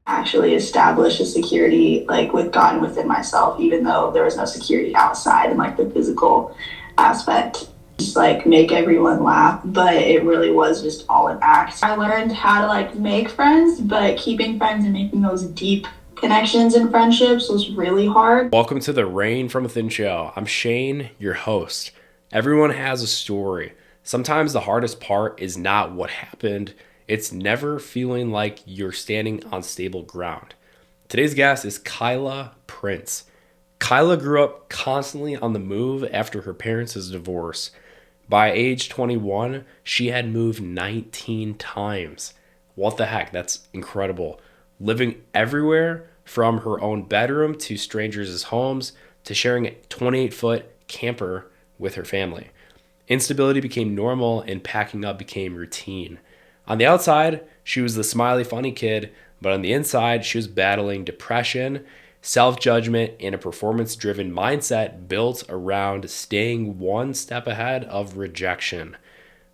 actually establish a security like with God and within myself, even though there was no security outside and like the physical aspect. Just like make everyone laugh, but it really was just all an act. I learned how to like make friends, but keeping friends and making those deep connections and friendships was really hard. Welcome to the Rain from Within show. I'm Shane, your host. Everyone has a story. Sometimes the hardest part is not what happened, it's never feeling like you're standing on stable ground. Today's guest is Kyela Prince. Kyela grew up constantly on the move after her parents' divorce. By age 21, she had moved 19 times. What the heck? That's incredible. Living everywhere from her own bedroom to strangers' homes to sharing a 28-foot camper with her family. Instability became normal and packing up became routine. On the outside, she was the smiley, funny kid, but on the inside, she was battling depression, self-judgment, and a performance-driven mindset built around staying one step ahead of rejection.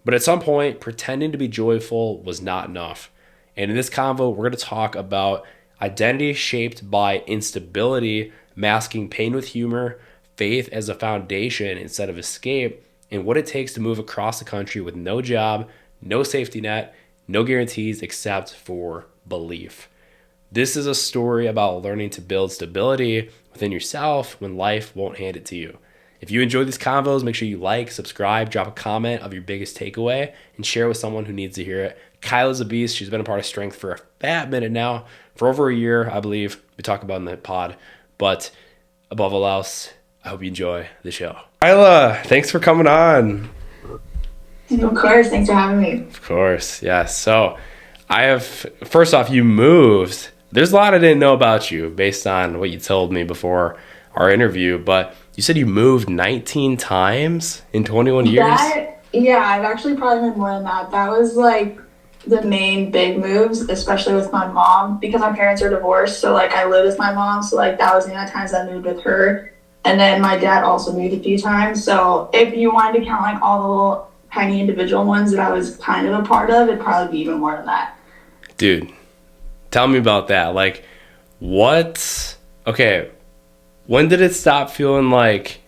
But at some point, pretending to be joyful was not enough. And in this convo, we're going to talk about identity shaped by instability, masking pain with humor, faith as a foundation instead of escape, and what it takes to move across the country with no job, no safety net, no guarantees except for belief. This is a story about learning to build stability within yourself when life won't hand it to you. If you enjoy these convos, make sure you like, subscribe, drop a comment of your biggest takeaway, and share with someone who needs to hear it. Kyla's a beast. She's been a part of Strength for a fat minute now, for over a year, I believe. We talk about in the pod. But above all else, I hope you enjoy the show. Kyla, thanks for coming on. Of course, thanks for having me. Of course, yes. So first off, you moved. There's a lot I didn't know about you based on what you told me before our interview, but you said you moved 19 times in 21 years? I've actually probably been more than that. That was like the main big moves, especially with my mom, because my parents are divorced. So like I lived with my mom. So like that was the amount of times I moved with her. And then my dad also moved a few times. So if you wanted to count like all the little tiny individual ones that I was kind of a part of, it'd probably be even more than that. Dude, tell me about that. Like okay, when did it stop feeling like,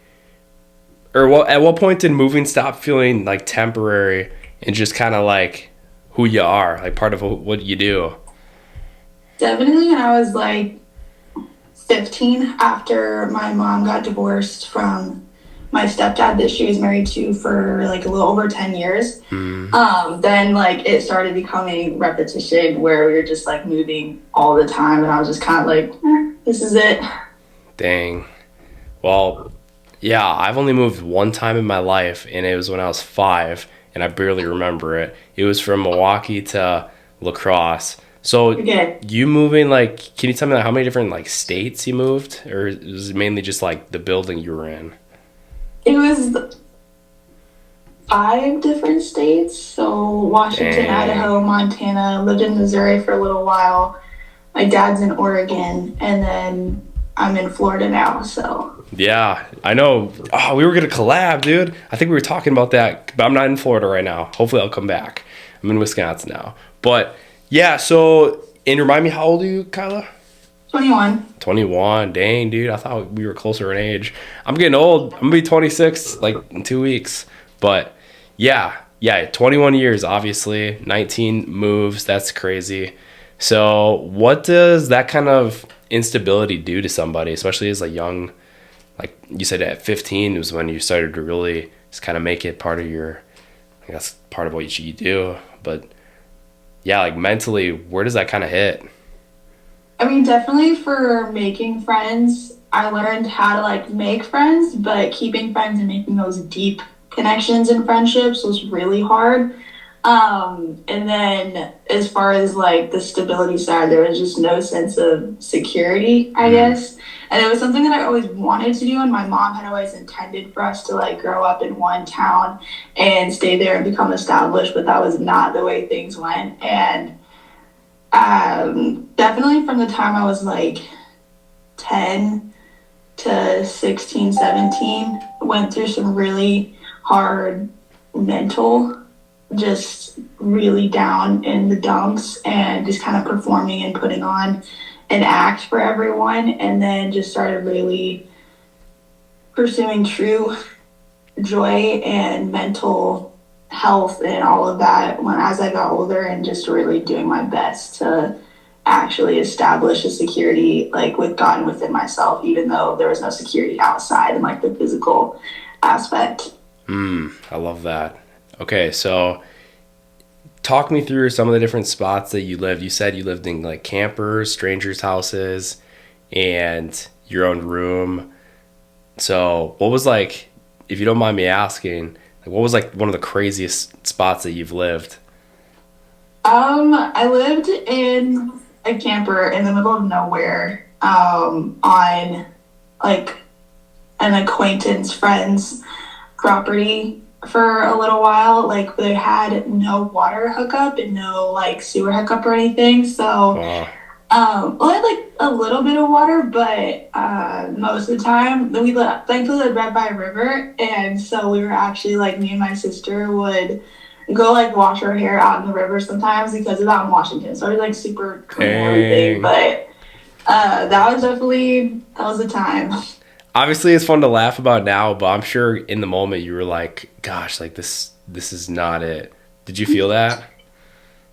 at what point did moving stop feeling like temporary and just kind of like who you are, like part of what you do? Definitely when I was like 15, after my mom got divorced from my stepdad that she was married to for like a little over 10 years. Then like it started becoming repetition where we were just like moving all the time, and I was just kind of like, this is it. Dang. Well, yeah, I've only moved one time in my life, and it was when I was 5, and I barely remember it. It was from Milwaukee to La Crosse. So you moving, like, can you tell me like, how many different like states you moved, or was it mainly just like the building you were in? It was 5 different states. So Washington, Idaho, Montana, lived in Missouri for a little while. My dad's in Oregon, and then I'm in Florida now, so. Yeah, I know. Oh, we were going to collab, dude. I think we were talking about that, but I'm not in Florida right now. Hopefully I'll come back. I'm in Wisconsin now. But yeah, so, and remind me, how old are you, Kyla? 21. 21. Dang, dude. I thought we were closer in age. I'm getting old. I'm going to be 26 like in 2 weeks. But yeah, 21 years, obviously. 19 moves. That's crazy. So what does that kind of instability do to somebody, especially as a young, like you said at 15 was when you started to really just kind of make it part of your, I guess, part of what you do. But yeah, like mentally, where does that kind of hit? I mean, definitely for making friends, I learned how to like make friends, but keeping friends and making those deep connections and friendships was really hard. And then as far as like the stability side, there was just no sense of security, I guess. And it was something that I always wanted to do, and my mom had always intended for us to like grow up in one town and stay there and become established, but that was not the way things went. And definitely from the time I was like 10 to 16, 17, went through some really hard mental just really down in the dumps and just kind of performing and putting on an act for everyone. And then just started really pursuing true joy and mental health and all of that when as I got older, and just really doing my best to actually establish a security like with God and within myself, even though there was no security outside and like the physical aspect. I love that. Okay, so talk me through some of the different spots that you lived. You said you lived in like campers, strangers' houses, and your own room. So, what was like, if you don't mind me asking, like, what was like one of the craziest spots that you've lived? I lived in a camper in the middle of nowhere, on like an acquaintance friend's property for a little while. Like they had no water hookup and no like sewer hookup or anything. So Wow. well, I had like a little bit of water, but most of the time thankfully lived right by a river, and so we were actually like me and my sister would go like wash our hair out in the river sometimes because it's out in Washington, so it was like super clean and everything. Dang. But that was the time. Obviously, it's fun to laugh about now, but I'm sure in the moment you were like, "Gosh, like this is not it." Did you feel that?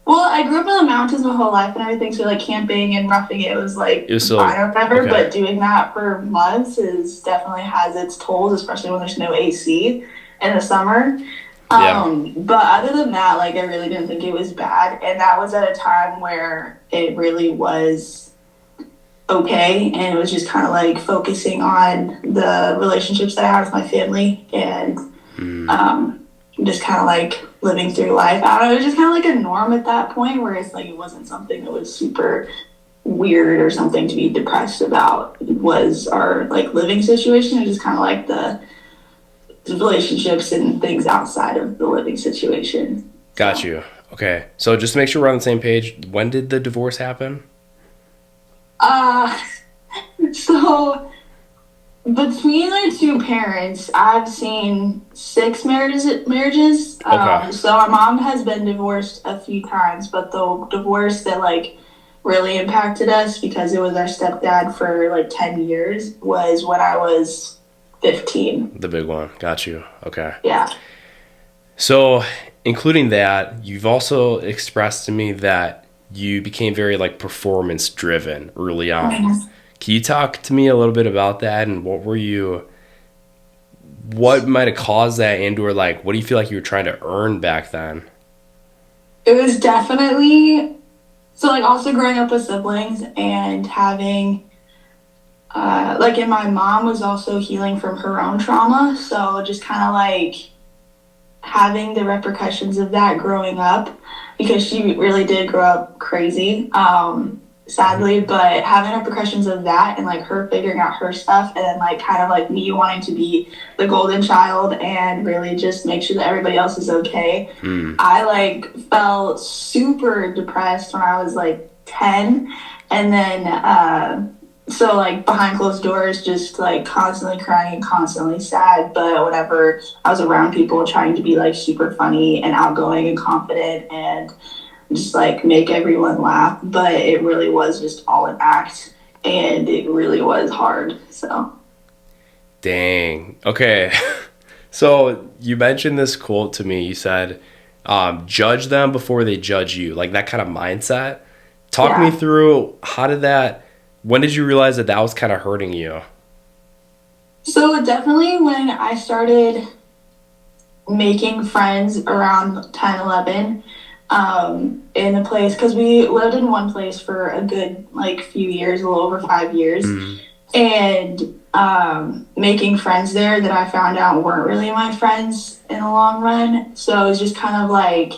Well, I grew up in the mountains my whole life and everything, so like camping and roughing it was It like was fine so or whatever. okay. But doing that for months is definitely has its tolls, especially when there's no AC in the summer. Yeah, But other than that, like I really didn't think it was bad, and that was at a time where it really was okay, and it was just kind of like focusing on the relationships that I had with my family and um, just kind of like living through life. I don't know, it was just kind of like a norm at that point where it's like it wasn't something that was super weird or something to be depressed about. It was our like living situation. It was just kind of like the relationships and things outside of the living situation. got So, you. Okay, so just to make sure we're on the same page, when did the divorce happen? uh, so between our two parents, I've seen six marriages. Okay, So my mom has been divorced a few times, but the divorce that like really impacted us because it was our stepdad for like 10 years was when I was 15. the big one. Got you. Okay. Yeah. So, including that, you've also expressed to me that you became very like performance driven early on. Mhm. Can you talk to me a little bit about that and what might have caused that and or like what do you feel like you were trying to earn back then? It was definitely so like also growing up with siblings and having like and my mom was also healing from her own trauma, so just kind of like having the repercussions of that growing up because she really did grow up crazy, sadly, but having repercussions of that and like her figuring out her stuff and then like kind of like me wanting to be the golden child and really just make sure that everybody else is okay. Mm, I like felt super depressed when I was like 10, and then so like behind closed doors just like constantly crying and constantly sad, but whenever I was around people trying to be like super funny and outgoing and confident and just like make everyone laugh, but it really was just all an act and it really was hard. So dang. Okay. So, you mentioned this quote to me. You said, judge them before they judge you. Like that kind of mindset. Talk me yeah. through when did you realize that that was kind of hurting you? So definitely when I started making friends around 10, 11, in a place because we lived in one place for a good like few years, a little over 5 years, Mm, and making friends there that I found out weren't really my friends in the long run. So it was just kind of like,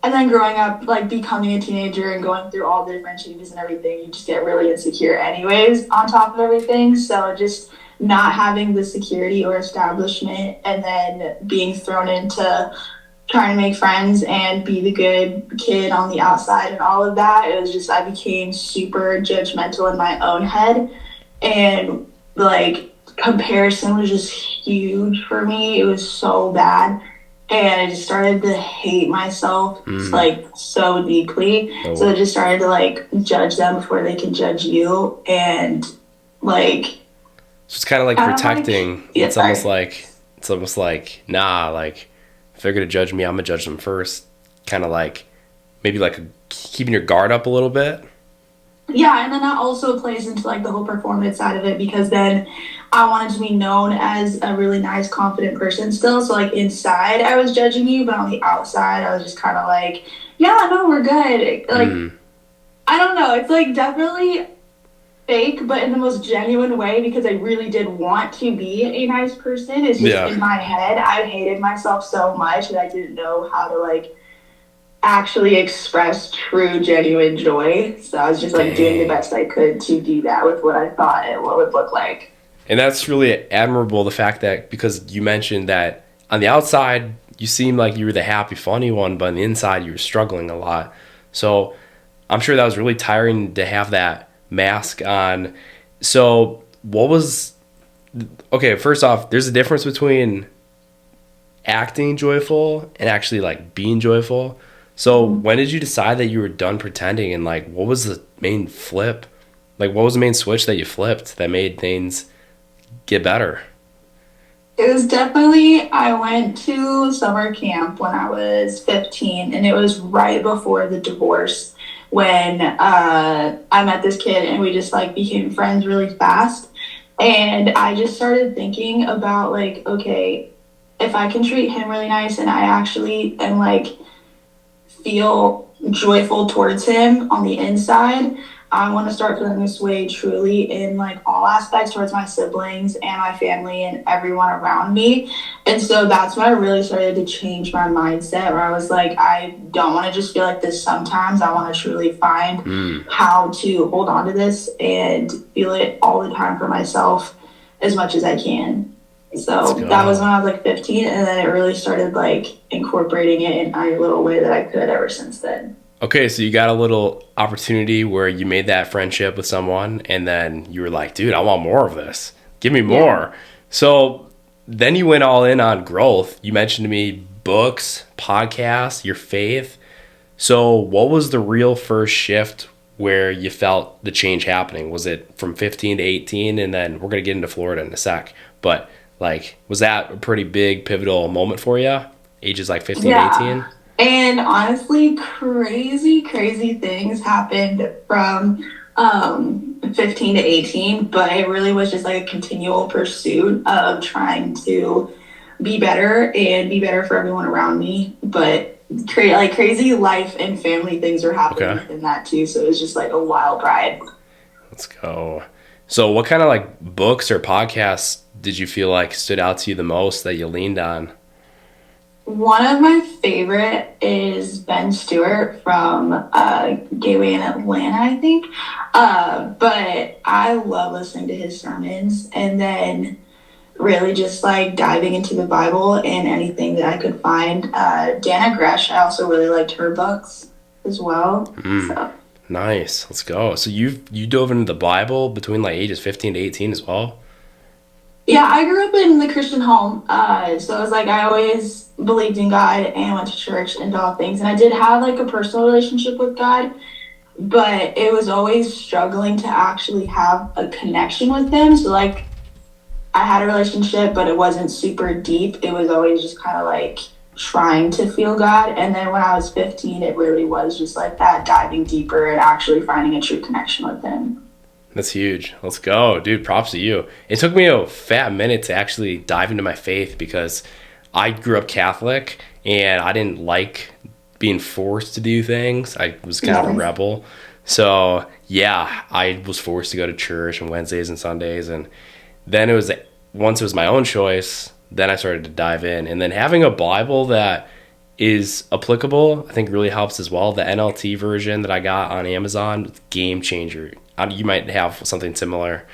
and then growing up, like becoming a teenager and going through all the different changes and everything, you just get really insecure, anyways, on top of everything. So just not having the security or establishment and then being thrown into trying to make friends and be the good kid on the outside and all of that, it was just, I became super judgmental in my own head. And like, comparison was just huge for me. It was so bad. and I just started to hate myself Mm. like so deeply. So I Oh. just started to like judge them before they could judge you, and like So it's kind of like kind of like protecting. yeah, sorry. It's almost like nah. Like if they're gonna judge me, I'm gonna judge them first. Kind of like maybe like keeping your guard up a little bit. Yeah, and then that also plays into like the whole performance side of it because then I wanted to be known as a really nice, confident person still. So like inside I was judging you, but on the outside I was just kind of like, yeah, no, we're good. Like Mm. I don't know, it's like definitely fake, but in the most genuine way because I really did want to be a nice person. It's just Yeah. in my head, I hated myself so much that I didn't know how to like actually express true, genuine joy. So I was just like doing the Dang. best I could to do that with what I thought it would look like. And that's really admirable. The fact that because you mentioned that on the outside you seem like you were the happy, funny one, but on the inside you were struggling a lot. So I'm sure that was really tiring to have that mask on. So what was okay? First off, there's a difference between acting joyful and actually like being joyful. So Mhm. when did you decide that you were done pretending and like what was the main flip? Like what was the main switch that you flipped that made things get better? It was definitely, I went to summer camp when I was 15, and it was right before the divorce when I met this kid and we just like became friends really fast. And I just started thinking about like, okay, if I can treat him really nice and I actually am like feel joyful towards him on the inside, I want to start feeling this way truly in like all aspects towards my siblings and my family and everyone around me. And so that's when I really started to change my mindset where I was like, I don't want to just feel like this sometimes. I want to truly find Mm, how to hold on to this and feel it all the time for myself as much as I can. let's So that was when go. I was like 15, and then it really started like incorporating it in any little way that I could ever since then. Okay, so you got a little opportunity where you made that friendship with someone and then you were like, dude, I want more of this. Give me Yeah. more. So then you went all in on growth. You mentioned to me books, podcasts, your faith. So what was the real first shift where you felt the change happening? Was it from 15 to 18? And then we're going to get into Florida in a sec. But like, was that a pretty big pivotal moment for you? Ages like 15 to Yeah. 18? And honestly, crazy, crazy things happened from 15 to 18, but it really was just like a continual pursuit of trying to be better and be better for everyone around me. But like crazy life and family things are happening Okay. within that too. So it was just like a wild ride. Let's go. So, what kind of like books or podcasts did you feel like stood out to you the most that you leaned on? One of my favorite is Ben Stewart from Gateway in Atlanta, I think. But I love listening to his sermons and then really just like diving into the Bible and anything that I could find. Dana Gresh, I also really liked her books as well. Mm, So nice. Let's go. So you dove into the Bible between like ages 15 to 18 as well? yeah, I grew up in the Christian home. So it was like I always believed in God and went to church and all things. And I did have like a personal relationship with God, but it was always struggling to actually have a connection with him. So like I had a relationship, but it wasn't super deep. It was always just kind of like trying to feel God. And then when I was 15, it really was just like that diving deeper and actually finding a true connection with him. That's huge. Let's go. Dude, props to you. It took me a fat minute to actually dive into my faith because I grew up Catholic and I didn't like being forced to do things. I was kind of a Yeah. rebel. So, yeah, I was forced to go to church on Wednesdays and Sundays. And then once it was my own choice, then I started to dive in. And then having a Bible that is applicable, I think really helps as well. The NLT version that I got on Amazon, game changer. You might have something similar.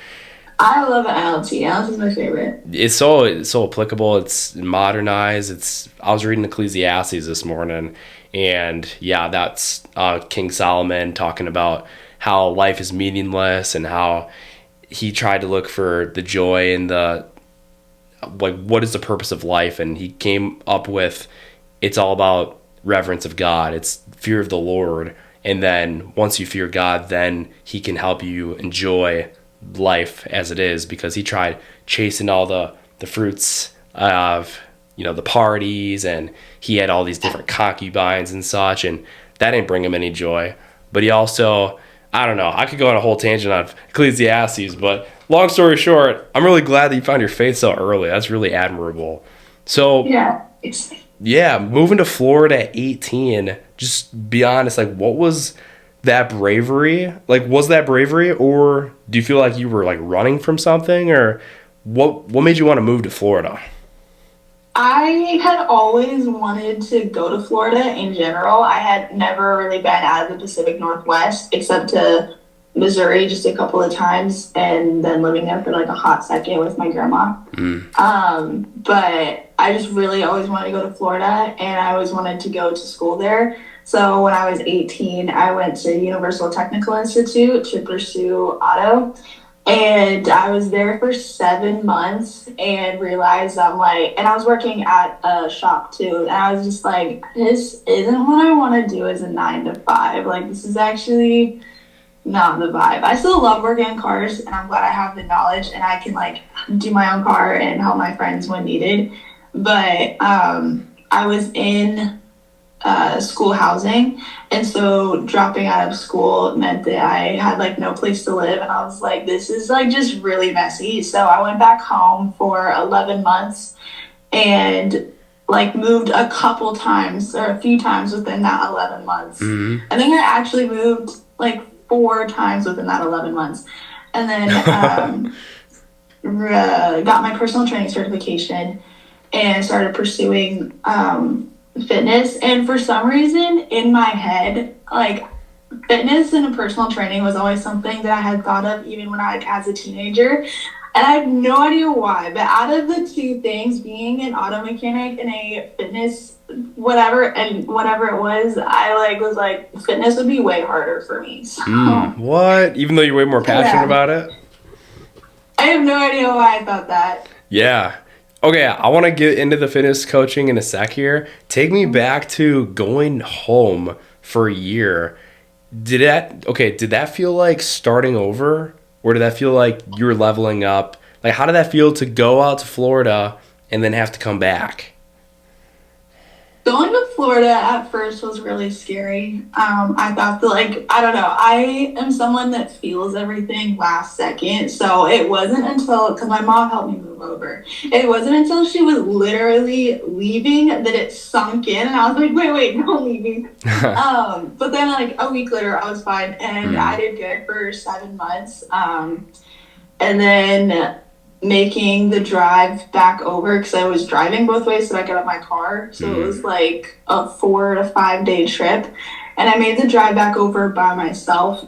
I love NLT. NLT is my favorite. It's so applicable. It's modernized. I was reading Ecclesiastes this morning, and yeah, that's King Solomon talking about how life is meaningless and how he tried to look for the joy and the like what is the purpose of life, and he came up with it's all about reverence of God. It's fear of the Lord. And then once you fear God, then he can help you enjoy life as it is, because he tried chasing all the fruits of, the parties, and he had all these different concubines and such, and that didn't bring him any joy. But he also, I don't know, I could go on a whole tangent on Ecclesiastes, but long story short, I'm really glad that you found your faith so early. That's really admirable. So Yeah. It's yeah, moving to Florida at 18, just be honest, like what was that bravery? Like was that bravery, or do you feel like you were like running from something, or what made you want to move to Florida? I had always wanted to go to Florida in general. I had never really been out of the Pacific Northwest except to Missouri just a couple of times and then living there for like a hot second with my grandma. Mm. But I just really always wanted to go to Florida and I always wanted to go to school there. So when I was 18, I went to Universal Technical Institute to pursue auto. And I was there for 7 months and realized I'm like, and I was working at a shop too. And I was just like, this isn't what I want to do as a 9 to 5. Like, this is actually not the vibe. I still love working in cars and I'm glad I have the knowledge and I can like do my own car and help my friends when needed. But I was in school housing. And so dropping out of school meant that I had like no place to live. And I was like, this is like just really messy. So I went back home for 11 months and like moved a couple times or a few times within that 11 months. Mm-hmm. I think I actually moved like 4 times within that 11 months. And then got my personal training certification and started pursuing fitness. And for some reason in my head, like fitness and personal training was always something that I had thought of even when I like as a teenager. And I have no idea why, but out of the two things, being an auto mechanic and a fitness whatever and whatever it was, I like was like fitness would be way harder for me. So What? Even though you're way more passionate yeah, about it? I have no idea why I thought that. Yeah. Okay, I want to get into the fitness coaching in a sec here. Take me back to going home for a year. Did that feel like starting over? Or did that feel like you were leveling up? Like, how did that feel to go out to Florida and then have to come back? Going to Florida at first was really scary. I thought that, like, I don't know, I am someone that feels everything last second. So it wasn't until, because my mom helped me move over, it wasn't until she was literally leaving that it sunk in. And I was like, wait, no leaving. But then, like, a week later, I was fine and I Mm, did good for 7 months. And then making the drive back over because I was driving both ways so I got up my car. So it mm, was like a 4 to 5 day trip. And I made the drive back over by myself,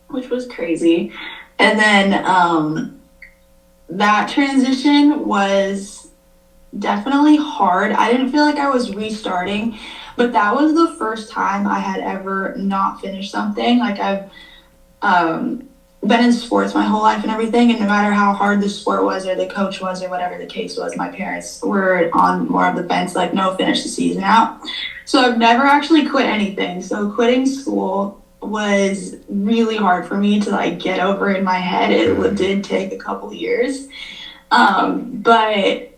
which was crazy. And then that transition was definitely hard. I didn't feel like I was restarting, but that was the first time I had ever not finished something. Like I've been in sports my whole life and everything, and no matter how hard the sport was or the coach was or whatever the case was, my parents were on more of the fence, like, no, finish the season out. So I've never actually quit anything. So quitting school was really hard for me to like get over in my head. It mm, did take a couple years. But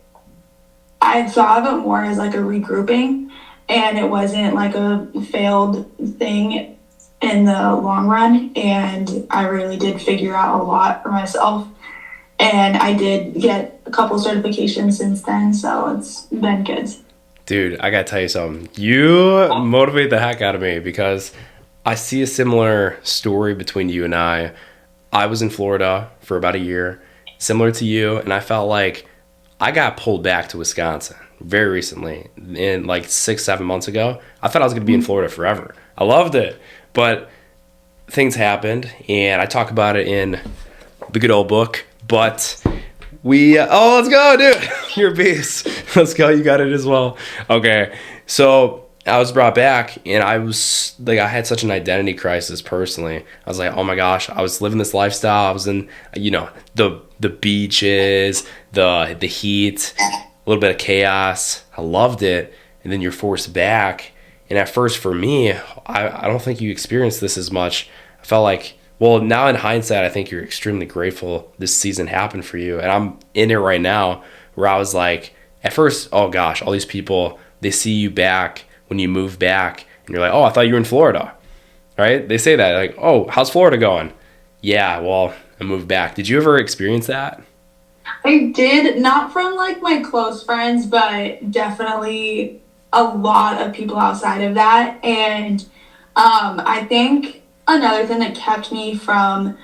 I thought of it more as like a regrouping, and it wasn't like a failed thing in the long run. And I really did figure out a lot for myself. And I did get a couple certifications since then, so it's been good. Dude, I gotta tell you something. You motivate the heck out of me because I see a similar story between you and I. I was in Florida for about a year, similar to you, and I felt like I got pulled back to Wisconsin very recently, in like 6, 7 months ago. I thought I was gonna be in Florida forever. I loved it, but things happened, and I talk about it in the good old book. But let's go, dude. You're a beast. Let's go. You got it as well. Okay. So I was brought back and I was like, I had such an identity crisis personally. I was like, oh my gosh, I was living this lifestyle. I was in, the beaches, the heat, a little bit of chaos. I loved it. and then you're forced back. And at first, for me, I don't think you experienced this as much. I felt like, well, now in hindsight, I think you're extremely grateful this season happened for you. And I'm in it right now where I was like, at first, oh gosh, all these people, they see you back when you move back, and you're like, oh, I thought you were in Florida, right? They say that, like, oh, how's Florida going? Yeah, well, I moved back. Did you ever experience that? I did, not from like my close friends, but definitely a lot of people outside of that. And I think another thing that kept me from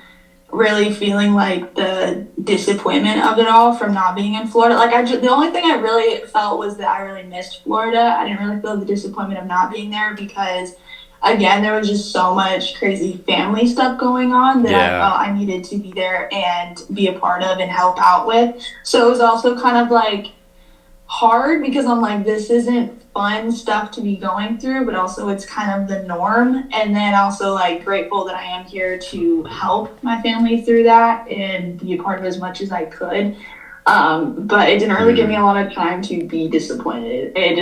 really feeling like the disappointment of it all from not being in Florida. Like the only thing I really felt was that I really missed Florida. I didn't really feel the disappointment of not being there because again, there was just so much crazy family stuff going on that I Yeah. felt I needed to be there and be a part of and help out with. So it was also kind of like hard because I'm like, this isn't fun stuff to be going through, but also it's kind of the norm. And then also like grateful that I am here to help my family through that and be a part of as much as I could. But it didn't really give me Mm. a lot of time to be disappointed. It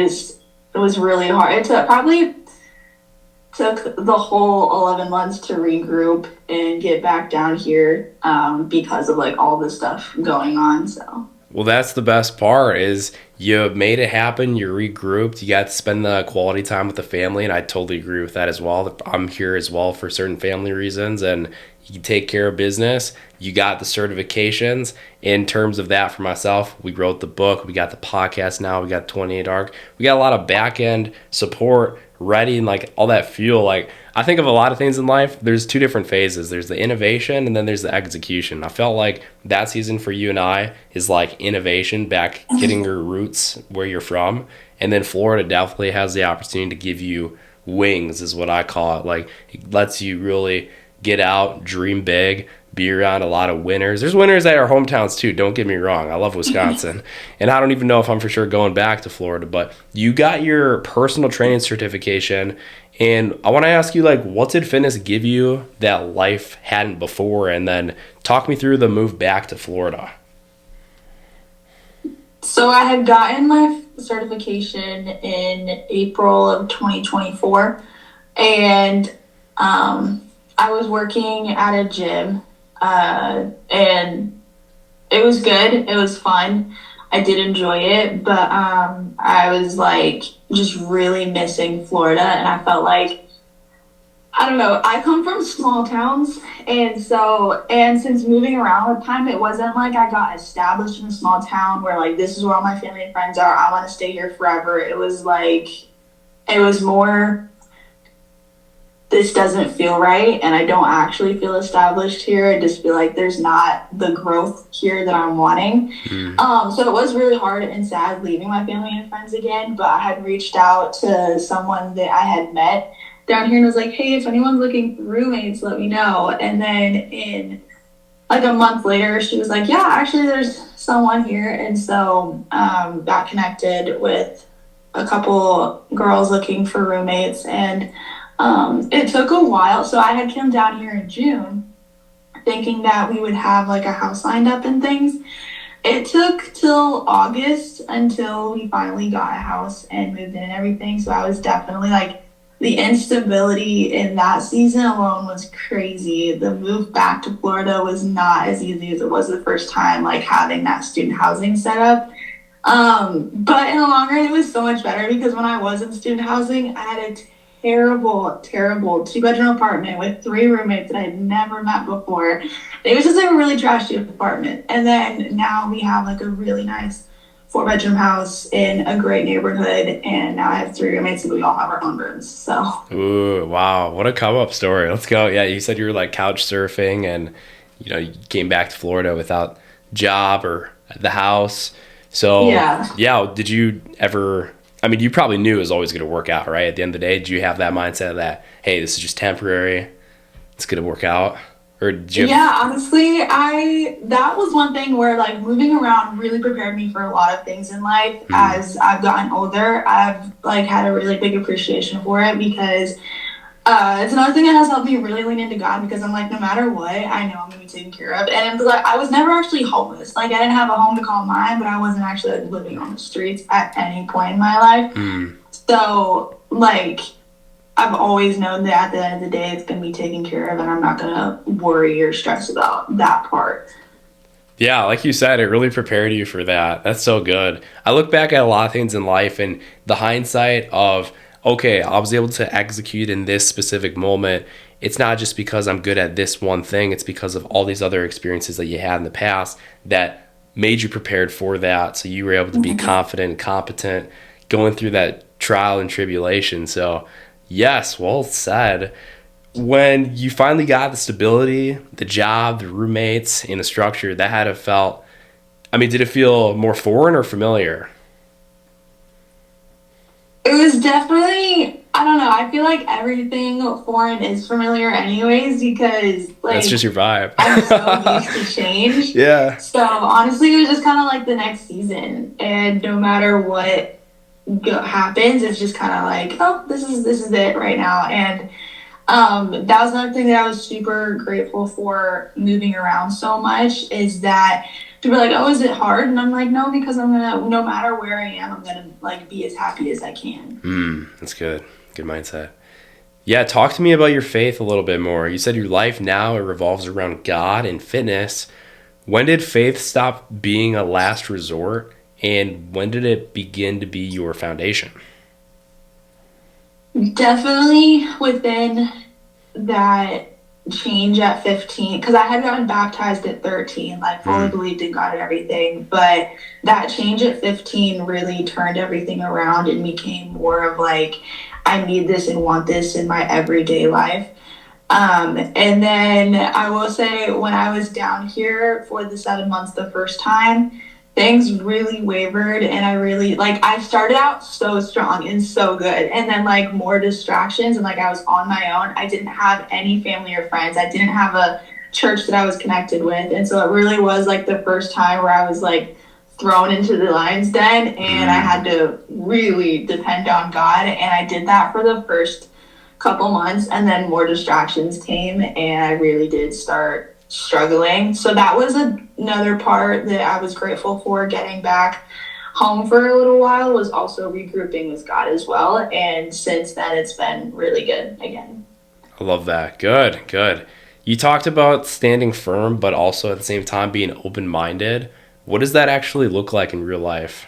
was really hard. Probably took the whole 11 months to regroup and get back down here because of like all this stuff going on. So Well, that's the best part is you made it happen. You regrouped. You got to spend the quality time with the family, and I totally agree with that as well. I'm here as well for certain family reasons, and you take care of business. You got the certifications. In terms of that, for myself, we wrote the book. We got the podcast now. We got 28 Arc. We got a lot of back end support ready and like all that fuel. Like I think of a lot of things in life. There's two different phases. There's the innovation and then there's the execution. I felt like that season for you and I is like innovation, back getting your roots where you're from. And then Florida definitely has the opportunity to give you wings, is what I call it. Like it lets you really get out, dream big, be around a lot of winners. There's winners at our hometowns too. Don't get me wrong. I love Wisconsin. And I don't even know if I'm for sure going back to Florida, but you got your personal training certification. And I want to ask you, like, what did fitness give you that life hadn't before? And then talk me through the move back to Florida. so I had gotten my certification in April of 2024 and I was working at a gym and it was good. It was fun. I did enjoy it, but I was like just really missing Florida, and I felt like I don't know. I come from small towns, and since moving around with time, it wasn't like I got established in a small town where like this is where all my family and friends are. I want to stay here forever. It was like it was more this doesn't feel right and I don't actually feel established here. I just feel like there's not the growth here that I'm wanting. Mm. So it was really hard and sad leaving my family and friends again, but I had reached out to someone that I had met down here and was like, hey, if anyone's looking for roommates, let me know. And then in like a month later, she was like, yeah, actually there's someone here. And so got connected with a couple girls looking for roommates and it took a while. So I had come down here in June thinking that we would have like a house lined up and things. It took till August until we finally got a house and moved in and everything. So I was definitely like the instability in that season alone was crazy. The move back to Florida was not as easy as it was the first time, like having that student housing set up. But in the long run, it was so much better because when I was in student housing, I had a terrible 2 bedroom apartment with 3 roommates that I had never met before. It was just like a really trashy apartment. And then now we have like a really nice 4 bedroom house in a great neighborhood. And now I have 3 roommates and we all have our own rooms. So Ooh, wow. What a come up story. Let's go. Yeah, you said you were like couch surfing and you came back to Florida without job or the house. So, yeah. yeah, did you ever I mean, you probably knew it was always going to work out, right? At the end of the day, did you have that mindset that, hey, this is just temporary, it's going to work out? Or did you have, Yeah, honestly, I that was one thing where like moving around really prepared me for a lot of things in life. mm, As I've gotten older, I've like had a really big appreciation for it because it's another thing that has helped me really lean into God because I'm like, no matter what, I know I'm gonna be taken care of. And like, I was never actually homeless. Like, I didn't have a home to call mine, but I wasn't actually like living on the streets at any point in my life. mm, So, like, I've always known that at the end of the day, it's going to be taken care of, and I'm not going to worry or stress about that part. Yeah, like you said, it really prepared you for that. That's so good. I look back at a lot of things in life and the hindsight of, okay, I was able to execute in this specific moment. It's not just because I'm good at this one thing, it's because of all these other experiences that you had in the past that made you prepared for that. So you were able to be confident and competent going through that trial and tribulation. So, yes, well said. When you finally got the stability, the job, the roommates, and the structure, that had to felt, I mean, did it feel more foreign or familiar? It was definitely, I don't know, I feel like everything foreign is familiar anyways because, That's like, just your vibe. I'm so used to change. Yeah. So honestly, it was just kind of like the next season, and no matter what happens, it's just kind of like, oh, this is it right now. And that was another thing that I was super grateful for moving around so much is that people are like, oh, is it hard? And I'm like, no, because I'm gonna, no matter where I am, I'm gonna like be as happy as I can. That's good. Good mindset. Yeah, talk to me about your faith a little bit more. You said your life now it revolves around God and fitness. When did faith stop being a last resort, and when did it begin to be your foundation? Definitely within that change at 15 because I had gotten baptized at 13, like fully Mm, believed in God and everything, but that change at 15 really turned everything around and became more of like I need this and want this in my everyday life. And then I will say when I was down here for the 7 months the first time, things really wavered and I really like I started out so strong and so good. And then like more distractions and like I was on my own. I didn't have any family or friends. I didn't have a church that I was connected with. And so it really was like the first time where I was like thrown into the lion's den and I mm, had to really depend on God. And I did that for the first couple months and then more distractions came and I really did start struggling. So that was another part that I was grateful for getting back home for a little while was also regrouping with God as well. And since then it's been really good again. I love that. Good, good. You talked about standing firm, but also at the same time being open minded. What does that actually look like in real life?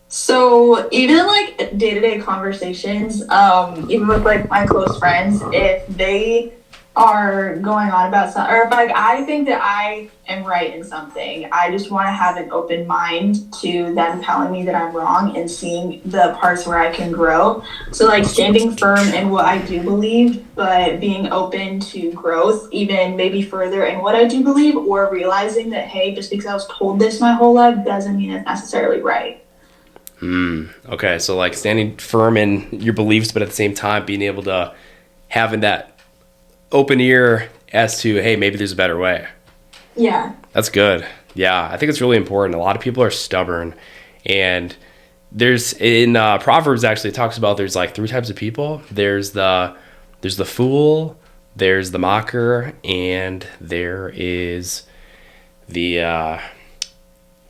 So even like day to day conversations, even with like my close friends, if they are going on about something, or if like I think that I am right in something, I just want to have an open mind to them telling me that I'm wrong and seeing the parts where I can grow. So like standing firm in what I do believe, but being open to growth, even maybe further in what I do believe, or realizing that hey, just because I was told this my whole life doesn't mean it's necessarily right. Okay, so like standing firm in your beliefs, but at the same time being able to having that open ear as to, hey, maybe there's a better way. Yeah. That's good. Yeah, I think it's really important. A lot of people are stubborn, and there's in Proverbs actually it talks about there's like three types of people. There's the fool, there's the mocker, and there is the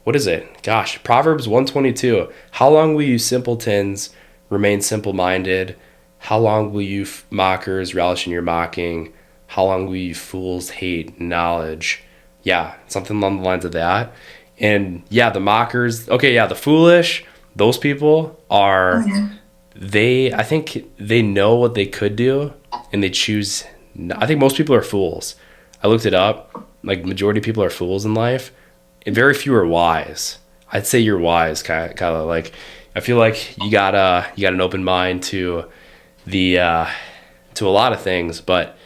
what is it? Gosh, Proverbs 122. How long will you simpletons remain simple-minded? How long will you mockers relish in your mocking? How long will you fools hate knowledge? Yeah, something along the lines of that. And yeah, the mockers, okay, yeah, the foolish, those people are, I think they know what they could do and they choose. I think most people are fools. I looked it up. Like, majority of people are fools in life and very few are wise. I'd say you're wise, kind of like, I feel like you got an open mind to the to a lot of things, but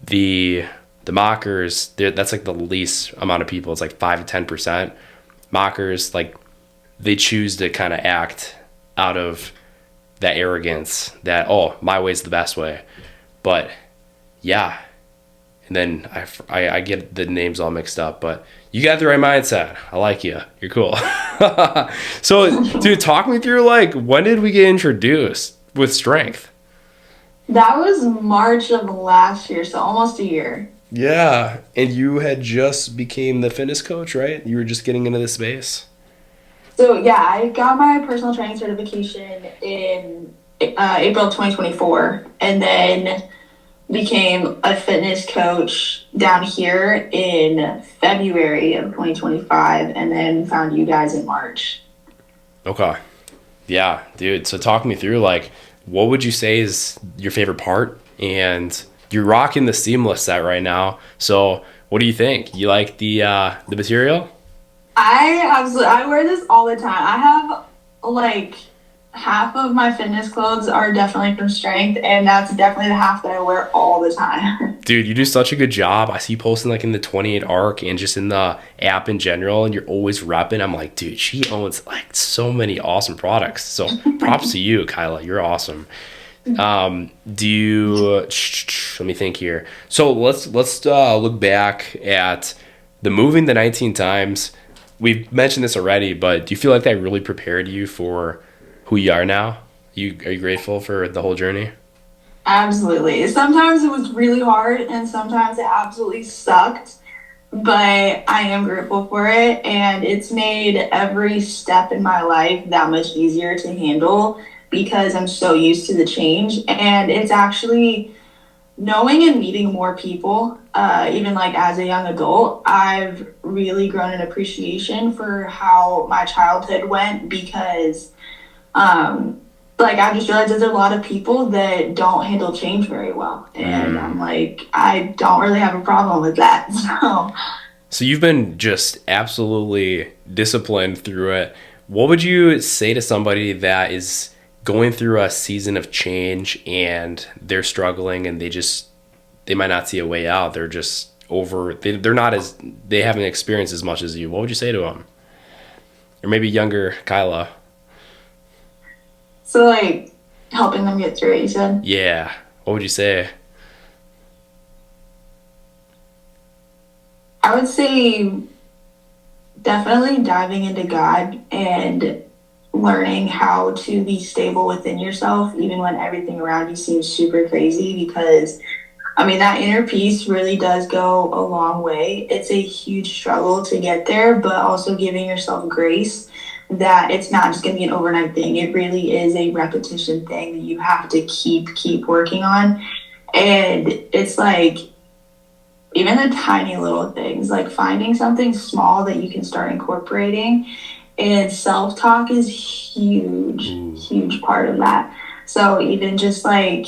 the mockers, that's like the least amount of people. It's like 5 to 10%. Mockers, like they choose to kind of act out of that arrogance that oh my way's the best way, but yeah. And then I get the names all mixed up, but you got the right mindset. I like you. You're cool. So, dude, talk me through like when did we get introduced with strength? That was March of last year, so almost a year. Yeah, and you had just became the fitness coach, right? You were just getting into the space. So yeah, I got my personal training certification in April 2024, and then became a fitness coach down here in February of 2025, and then found you guys in March. Okay. Yeah, dude. So talk me through like what would you say is your favorite part? And you're rocking the seamless set right now. So what do you think? You like the material? I wear this all the time. I have like half of my fitness clothes are definitely from Strength, and that's definitely the half that I wear all the time. Dude, you do such a good job. I see you posting like in the 28 arc and just in the app in general, and you're always repping. I'm like, dude, she owns like so many awesome products. So props to you, Kyla. You're awesome. Do you let me think here. So let's look back at the moving the 19 times. We've mentioned this already, but do you feel like that really prepared you for who you are now? Are you grateful for the whole journey? Absolutely. Sometimes it was really hard, and sometimes it absolutely sucked, but I am grateful for it, and it's made every step in my life that much easier to handle because I'm so used to the change. And it's actually knowing and meeting more people, even like as a young adult, I've really grown an appreciation for how my childhood went because um, like I just realized there's a lot of people that don't handle change very well. And Mm. I'm like, I don't really have a problem with that. So So you've been just absolutely disciplined through it. What would you say to somebody that is going through a season of change and they're struggling and they might not see a way out. They're just they're not as they haven't experienced as much as you. What would you say to them? Or maybe younger Kyla. so like helping them get through it, you said? Yeah. What would you say? I would say definitely diving into God and learning how to be stable within yourself, even when everything around you seems super crazy. Because, I mean, that inner peace really does go a long way. It's a huge struggle to get there, but also giving yourself grace that it's not just going to be an overnight thing. It really is a repetition thing that you have to keep working on. And it's like, even the tiny little things, like finding something small that you can start incorporating. And self talk is Ooh. huge part of that. So even just like,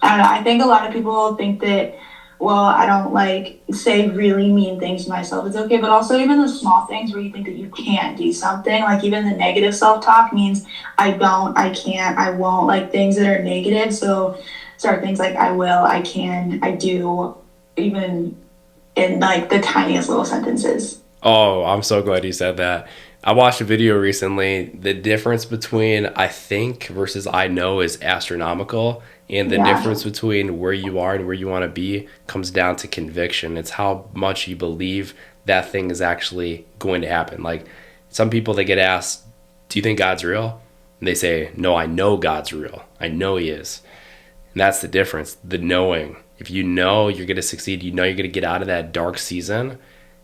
I don't know, I think a lot of people think that, well, I don't like say really mean things to myself. It's okay. But also, even the small things where you think that you can't do something, like even the negative self talk means I don't, I can't, I won't, like things that are negative. So start things like I will, I can, I do, even in like the tiniest little sentences. Oh, I'm so glad you said that. I watched a video recently. The difference between I think versus I know is astronomical. And the Yeah. difference between where you are and where you want to be comes down to conviction. It's how much you believe that thing is actually going to happen. Like some people, they get asked, do you think God's real? And they say, no, I know God's real. I know He is. And that's the difference, the knowing. If you know you're going to succeed, you know you're going to get out of that dark season,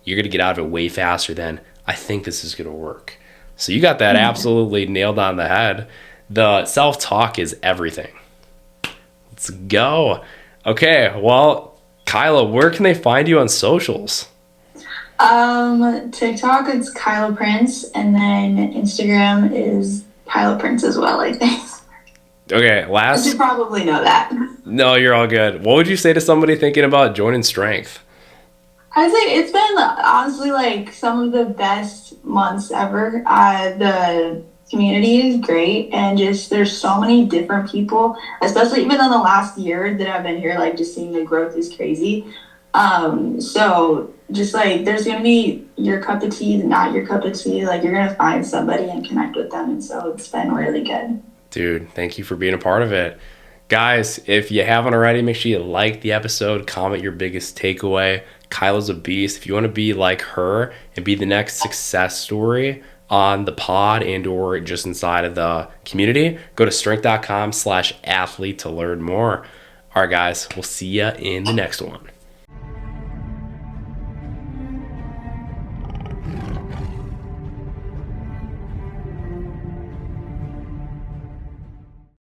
you're going to get out of it way faster than I think this is going to work. So you got that absolutely nailed on the head. The self talk is everything. Let's go. Okay, well, Kyla, where can they find you on socials? TikTok it's Kyla Prince, and then Instagram is Kyla Prince as well, I think. Okay, I should last. probably know that. No, you're all good. What would you say to somebody thinking about joining Strength? I say it's been honestly like some of the best months ever. The community is great, and just there's so many different people, especially even in the last year that I've been here. Like just seeing the growth is crazy. So just like there's gonna be your cup of tea, not your cup of tea. Like you're gonna find somebody and connect with them, and so it's been really good. Dude, thank you for being a part of it. Guys, if you haven't already, make sure you like the episode, comment your biggest takeaway. Kyla's a beast. If you want to be like her and be the next success story on the pod and or just inside of the community, go to strength.com/athlete to learn more. All right, guys, we'll see you in the next one.